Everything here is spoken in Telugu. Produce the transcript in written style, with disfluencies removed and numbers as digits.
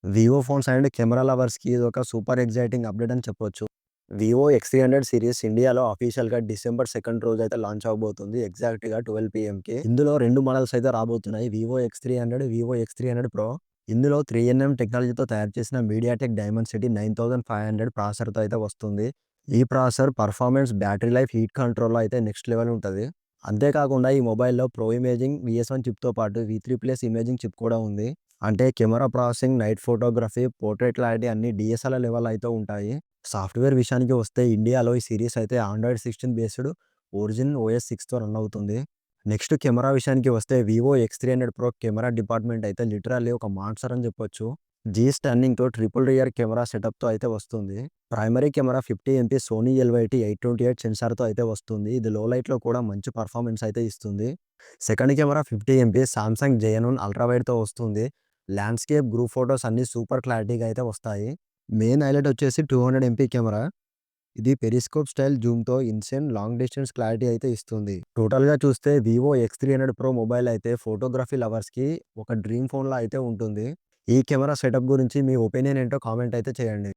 వివో ఫోన్స్ అండ్ కెమెరా లవర్స్‌కి ఇదొక సూపర్ ఎక్సైటింగ్ అప్‌డేట్ అని చెప్పొచ్చు. వివో X300 సీరీస్ ఇండియాలో అఫీషియల్‌గా డిసెంబర్ 2 రోజైతే లాంచ్ అవ్వబోతుంది. ఎగ్జాక్ట్‌గా 12 పీఎంకి. ఇందులో 2 మోడల్స్ అయితే రాబోతున్నాయి. Vivo X300, Vivo X300 Pro. ఇందులో 3NM టెక్నాలజీతో తయారు చేసిన మీడియాటెక్ డైమెన్సిటీ 9500 ప్రాసెసర్‌తో అయితే వస్తుంది. ఈ processor performance, battery life, heat కంట్రోల్‌లో అయితే నెక్స్ట్ లెవెల్ ఉంటది. అంతేకాకుండా ఈ మొబైల్‌లో ప్రో ఇమేజింగ్ VS1 చిప్‌తో పాటు V3+ ఇమేజింగ్ చిప్ కూడా ఉంది. అంటే camera processing, night photography, portrait clarity అన్నీ DSLR లెవెల్ అయితే ఉంటాయి. సాఫ్ట్‌వేర్ విషయానికి వస్తే ఇండియాలో ఈ సీరీస్ అయితే ఆండ్రాయిడ్ 16 బేస్డ్ ఒరిజిన్ OS 6తో రన్ అవుతుంది. నెక్స్ట్ కెమెరా విషయానికి వస్తే Vivo X300 Pro camera department అయితే లిటరల్లీ ఒక మాన్స్టర్ అని చెప్పొచ్చు. స్టన్నింగ్‌తో ట్రిపుల్ రియర్ కెమెరా సెటప్‌తో అయితే వస్తుంది. Primary camera 50 MP Sony LYT 828 సెన్సార్‌తో అయితే వస్తుంది. ఇది లో లైట్‌లో కూడా మంచి పర్ఫార్మెన్స్ అయితే ఇస్తుంది. Second camera 50 MP Samsung JN one ultra వైడ్‌తో వస్తుంది. ల్యాండ్‌స్కేప్, గ్రూప్ ఫోటోస్ అన్నీ సూపర్ క్లారిటీగా అయితే వస్తాయి. మెయిన్ హైలైట్ వచ్చేసి 200 ఎంపీ కెమెరా. ఇది పెరిస్కోప్ స్టైల్ జూమ్‌తో ఇన్‌సేన్ లాంగ్ డిస్టెన్స్ క్లారిటీ అయితే ఇస్తుంది. టోటల్‌గా చూస్తే వివో X300 Pro మొబైల్ అయితే ఫోటోగ్రఫీ లవర్స్‌కి ఒక డ్రీమ్ ఫోన్‌లా అయితే ఉంటుంది. ఈ కెమెరా సెటప్ గురించి మీ ఒపీనియన్ ఏంటో కామెంట్ అయితే చేయండి.